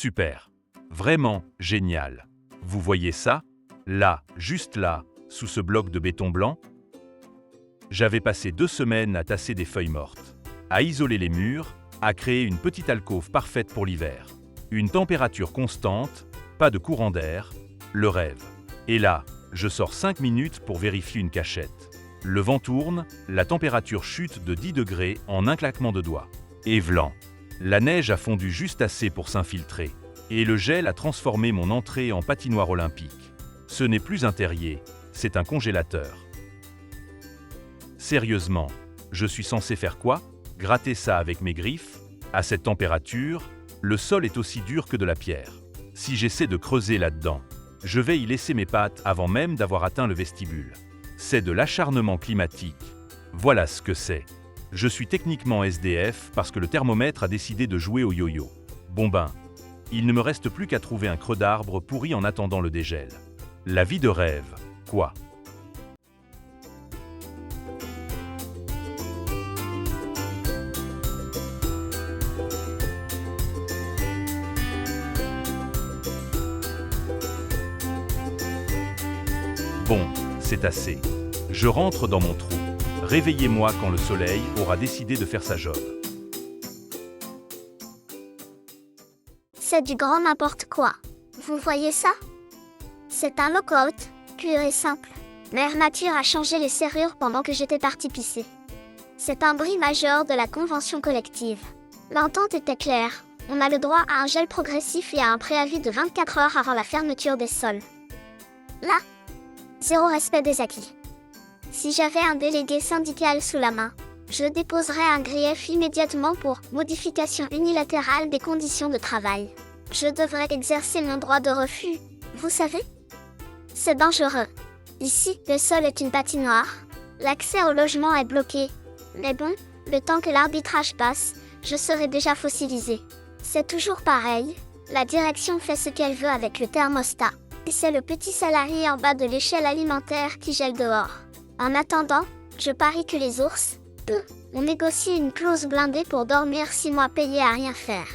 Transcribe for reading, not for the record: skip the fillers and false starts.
Super. Vraiment génial. Vous voyez ça? Là, juste là, sous ce bloc de béton blanc? J'avais passé 2 semaines à tasser des feuilles mortes, à isoler les murs, à créer une petite alcôve parfaite pour l'hiver. Une température constante, pas de courant d'air, le rêve. Et là, je sors 5 minutes pour vérifier une cachette. Le vent tourne, la température chute de 10 degrés en un claquement de doigts. Et vlan. La neige a fondu juste assez pour s'infiltrer. Et le gel a transformé mon entrée en patinoire olympique. Ce n'est plus un terrier, c'est un congélateur. Sérieusement, je suis censé faire quoi? Gratter ça avec mes griffes? À cette température, le sol est aussi dur que de la pierre. Si j'essaie de creuser là-dedans, je vais y laisser mes pattes avant même d'avoir atteint le vestibule. C'est de l'acharnement climatique. Voilà ce que c'est. Je suis techniquement SDF parce que le thermomètre a décidé de jouer au yo-yo. Bon ben, il ne me reste plus qu'à trouver un creux d'arbre pourri en attendant le dégel. La vie de rêve, quoi. Bon, c'est assez. Je rentre dans mon trou. Réveillez-moi quand le soleil aura décidé de faire sa job. C'est du grand n'importe quoi. Vous voyez ça? C'est un lock-out, pur et simple. Mère Nature a changé les serrures pendant que j'étais partie pisser. C'est un bris majeur de la convention collective. L'entente était claire. On a le droit à un gel progressif et à un préavis de 24 heures avant la fermeture des sols. Là, zéro respect des acquis. Si j'avais un délégué syndical sous la main, je déposerais un grief immédiatement pour modification unilatérale des conditions de travail. Je devrais exercer mon droit de refus, vous savez? C'est dangereux. Ici, le sol est une patinoire. L'accès au logement est bloqué. Mais bon, le temps que l'arbitrage passe, je serai déjà fossilisé. C'est toujours pareil. La direction fait ce qu'elle veut avec le thermostat. Et c'est le petit salarié en bas de l'échelle alimentaire qui gèle dehors. En attendant, je parie que les ours, eux, ont négocié une clause blindée pour dormir 6 mois payés à rien faire.